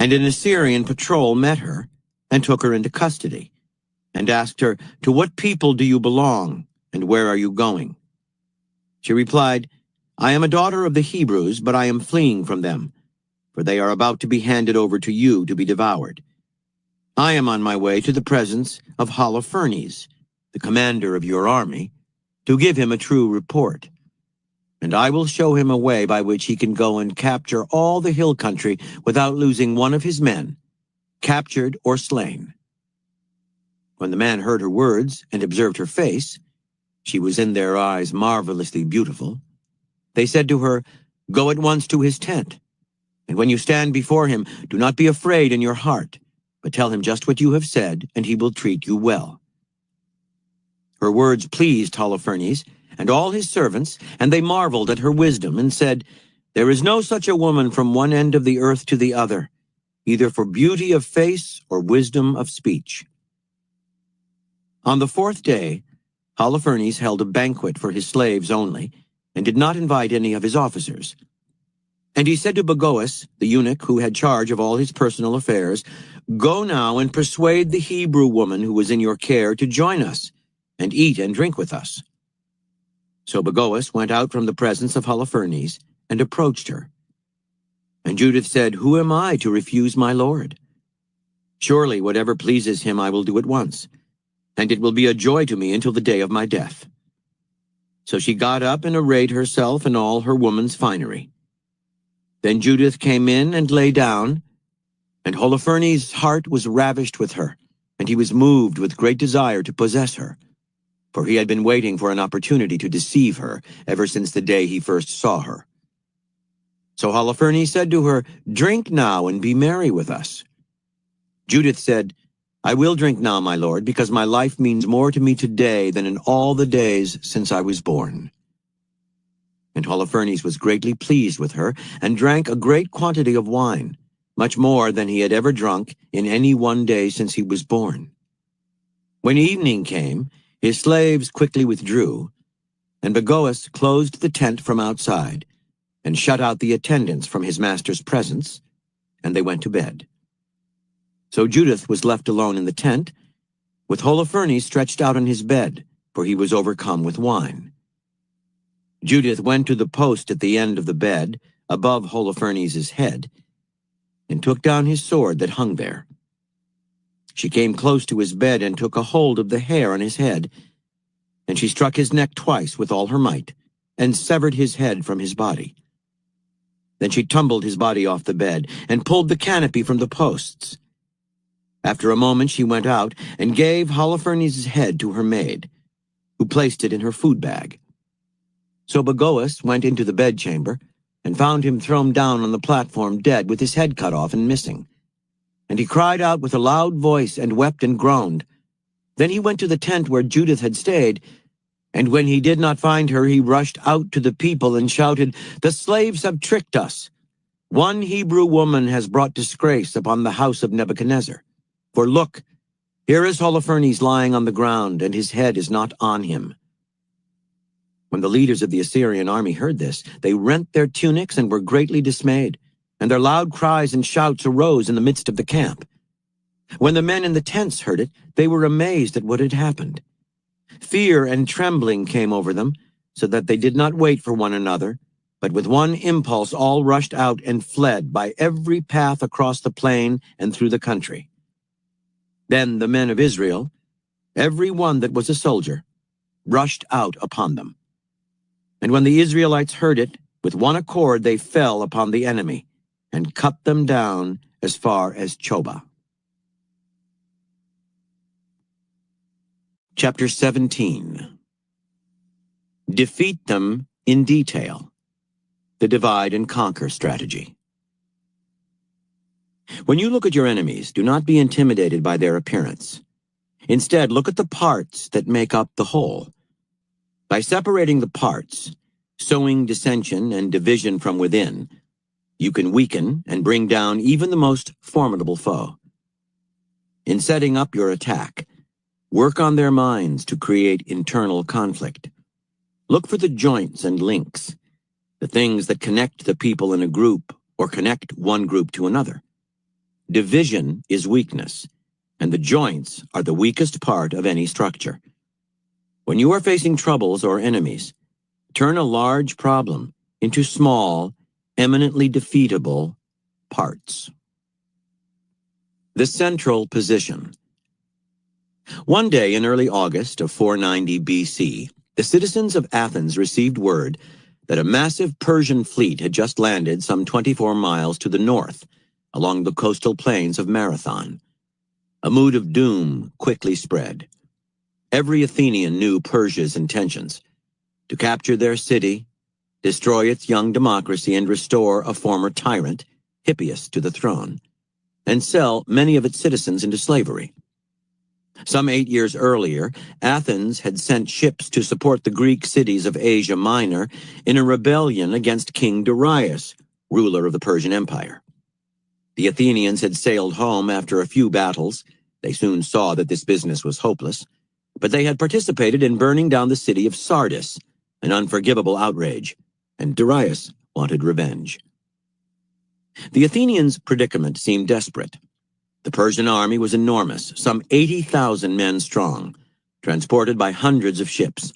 And an Assyrian patrol met her and took her into custody, and asked her, "To what people do you belong, and where are you going?" She replied, "I am a daughter of the Hebrews, but I am fleeing from them, for they are about to be handed over to you to be devoured. I am on my way to the presence of Holofernes, the commander of your army, to give him a true report. And I will show him a way by which he can go and capture all the hill country without losing one of his men, captured or slain." When the man heard her words and observed her face, she was in their eyes marvelously beautiful. They said to her, "Go at once to his tent, and when you stand before him, do not be afraid in your heart, but tell him just what you have said, and he will treat you well." Her words pleased Holofernes and all his servants, and they marveled at her wisdom, and said, "There is no such a woman from one end of the earth to the other, either for beauty of face or wisdom of speech." On the fourth day, Holofernes held a banquet for his slaves only, and did not invite any of his officers. And he said to Bagoas, the eunuch who had charge of all his personal affairs, "Go now and persuade the Hebrew woman who was in your care to join us, and eat and drink with us." So Bagoas went out from the presence of Holofernes and approached her. And Judith said, "Who am I to refuse my lord? Surely whatever pleases him I will do at once, and it will be a joy to me until the day of my death." So she got up and arrayed herself in all her woman's finery. Then Judith came in and lay down, and Holofernes' heart was ravished with her, and he was moved with great desire to possess her, for he had been waiting for an opportunity to deceive her ever since the day he first saw her. So Holofernes said to her, "Drink now and be merry with us." Judith said, "I will drink now, my lord, because my life means more to me today than in all the days since I was born." And Holofernes was greatly pleased with her, and drank a great quantity of wine, much more than he had ever drunk in any one day since he was born. When evening came, his slaves quickly withdrew, and Bagoas closed the tent from outside, and shut out the attendants from his master's presence, and they went to bed. So Judith was left alone in the tent, with Holofernes stretched out on his bed, for he was overcome with wine. Judith went to the post at the end of the bed, above Holofernes' head, and took down his sword that hung there. She came close to his bed and took a hold of the hair on his head, and she struck his neck twice with all her might, and severed his head from his body. Then she tumbled his body off the bed, and pulled the canopy from the posts. After a moment she went out, and gave Holofernes' head to her maid, who placed it in her food bag. So Bagoas went into the bedchamber, and found him thrown down on the platform dead, with his head cut off and missing. And he cried out with a loud voice, and wept and groaned. Then he went to the tent where Judith had stayed, and when he did not find her, he rushed out to the people and shouted, "The slaves have tricked us. One Hebrew woman has brought disgrace upon the house of Nebuchadnezzar. For look, here is Holofernes lying on the ground, and his head is not on him." When the leaders of the Assyrian army heard this, they rent their tunics and were greatly dismayed, and their loud cries and shouts arose in the midst of the camp. When the men in the tents heard it, they were amazed at what had happened. Fear and trembling came over them, so that they did not wait for one another, but with one impulse all rushed out and fled by every path across the plain and through the country. Then the men of Israel, every one that was a soldier, rushed out upon them. And when the Israelites heard it, with one accord they fell upon the enemy, and cut them down as far as Choba. Chapter 17. Defeat them in detail. The divide and conquer strategy. When you look at your enemies, do not be intimidated by their appearance. Instead, look at the parts that make up the whole. By separating the parts, sowing dissension and division from within, you can weaken and bring down even the most formidable foe. In setting up your attack, work on their minds to create internal conflict. Look for the joints and links, the things that connect the people in a group or connect one group to another. division is weakness, and the joints are the weakest part of any structure. When you are facing troubles or enemies, turn a large problem into small, eminently defeatable parts. The central position. One day in early August of 490 BC, the citizens of Athens received word that a massive Persian fleet had just landed some 24 miles to the north, along the coastal plains of Marathon. A mood of doom quickly spread. Every Athenian knew Persia's intentions: to capture their city, destroy its young democracy, and restore a former tyrant, Hippias, to the throne, and sell many of its citizens into slavery. Some 8 years earlier, Athens had sent ships to support the Greek cities of Asia Minor in a rebellion against King Darius, ruler of the Persian Empire. The Athenians had sailed home after a few battles. They soon saw that this business was hopeless, but they had participated in burning down the city of Sardis, an unforgivable outrage, and Darius wanted revenge. The Athenians' predicament seemed desperate. The Persian army was enormous, some 80,000 men strong, transported by hundreds of ships.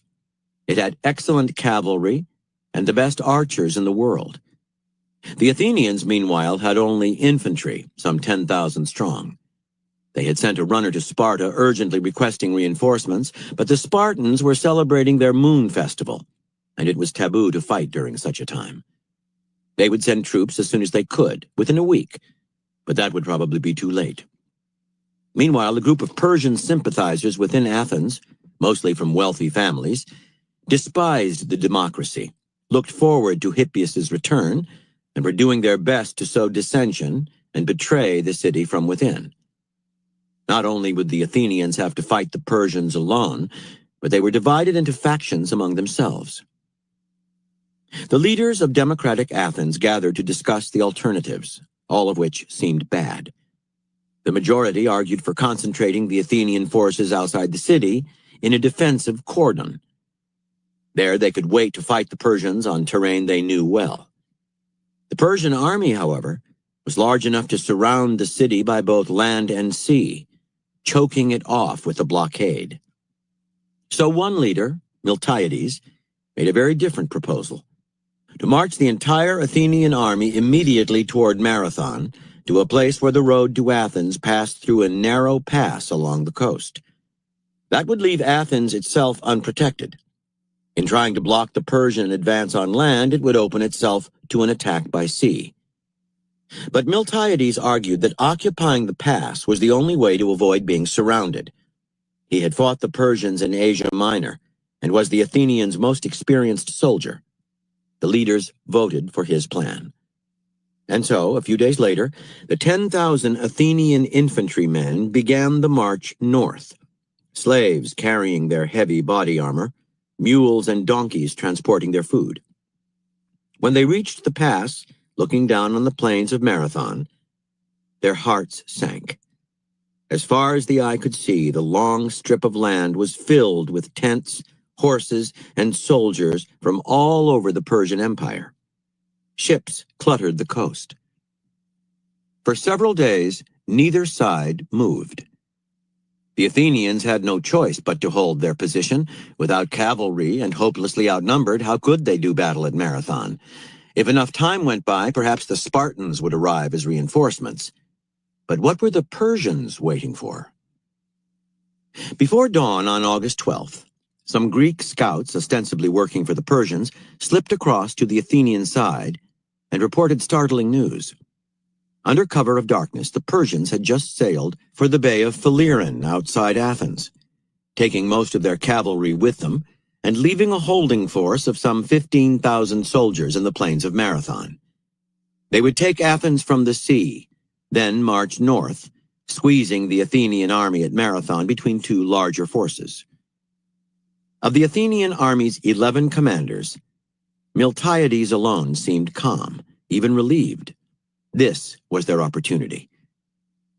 It had excellent cavalry and the best archers in the world. The Athenians, meanwhile, had only infantry, some 10,000 strong. They had sent a runner to Sparta urgently requesting reinforcements, but the Spartans were celebrating their moon festival, and it was taboo to fight during such a time. They would send troops as soon as they could, within a week, but that would probably be too late. Meanwhile, a group of Persian sympathizers within Athens, mostly from wealthy families, despised the democracy, looked forward to Hippias's return, and were doing their best to sow dissension and betray the city from within. Not only would the Athenians have to fight the Persians alone, but they were divided into factions among themselves. The leaders of democratic Athens gathered to discuss the alternatives, all of which seemed bad. The majority argued for concentrating the Athenian forces outside the city in a defensive cordon. There they could wait to fight the Persians on terrain they knew well. The Persian army, however, was large enough to surround the city by both land and sea, choking it off with a blockade. So one leader, Miltiades, made a very different proposal: to march the entire Athenian army immediately toward Marathon, to a place where the road to Athens passed through a narrow pass along the coast. That would leave Athens itself unprotected. In trying to block the Persian advance on land, it would open itself to an attack by sea. But Miltiades argued that occupying the pass was the only way to avoid being surrounded. He had fought the Persians in Asia Minor and was the Athenians' most experienced soldier. The leaders voted for his plan. And so, a few days later, the 10,000 Athenian infantrymen began the march north, slaves carrying their heavy body armor, mules and donkeys transporting their food. When they reached the pass, looking down on the plains of Marathon, their hearts sank. As far as the eye could see, the long strip of land was filled with tents, horses, and soldiers from all over the Persian Empire. Ships cluttered the coast. For several days, neither side moved. The Athenians had no choice but to hold their position. Without cavalry and hopelessly outnumbered, how could they do battle at Marathon? If enough time went by, perhaps the Spartans would arrive as reinforcements. But what were the Persians waiting for? Before dawn on August 12th, some Greek scouts, ostensibly working for the Persians, slipped across to the Athenian side and reported startling news. Under cover of darkness, the Persians had just sailed for the Bay of Phaleron outside Athens, taking most of their cavalry with them and leaving a holding force of some 15,000 soldiers in the plains of Marathon. They would take Athens from the sea, then march north, squeezing the Athenian army at Marathon between two larger forces. Of the Athenian army's 11 commanders, Miltiades alone seemed calm, even relieved. This was their opportunity.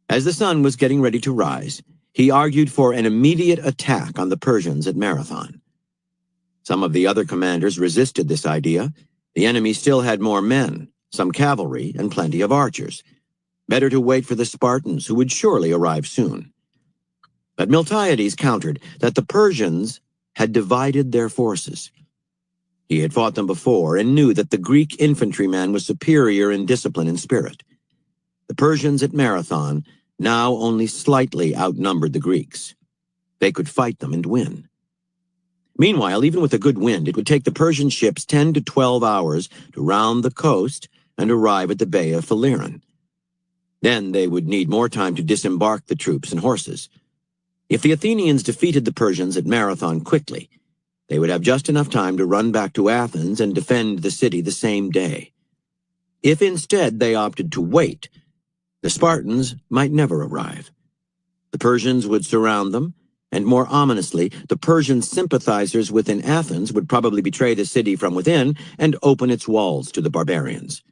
As the sun was getting ready to rise, he argued for an immediate attack on the Persians at Marathon. Some of the other commanders resisted this idea. The enemy still had more men, some cavalry, and plenty of archers. Better to wait for the Spartans, who would surely arrive soon. But Miltiades countered that the Persians had divided their forces. He had fought them before and knew that the Greek infantryman was superior in discipline and spirit. The Persians at Marathon now only slightly outnumbered the Greeks. They could fight them and win. Meanwhile, even with a good wind, it would take the Persian ships 10 to 12 hours to round the coast and arrive at the Bay of Phaleron. Then they would need more time to disembark the troops and horses. If the Athenians defeated the Persians at Marathon quickly, they would have just enough time to run back to Athens and defend the city the same day. If instead they opted to wait, the Spartans might never arrive. The Persians would surround them, and more ominously, the Persian sympathizers within Athens would probably betray the city from within and open its walls to the barbarians.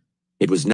It was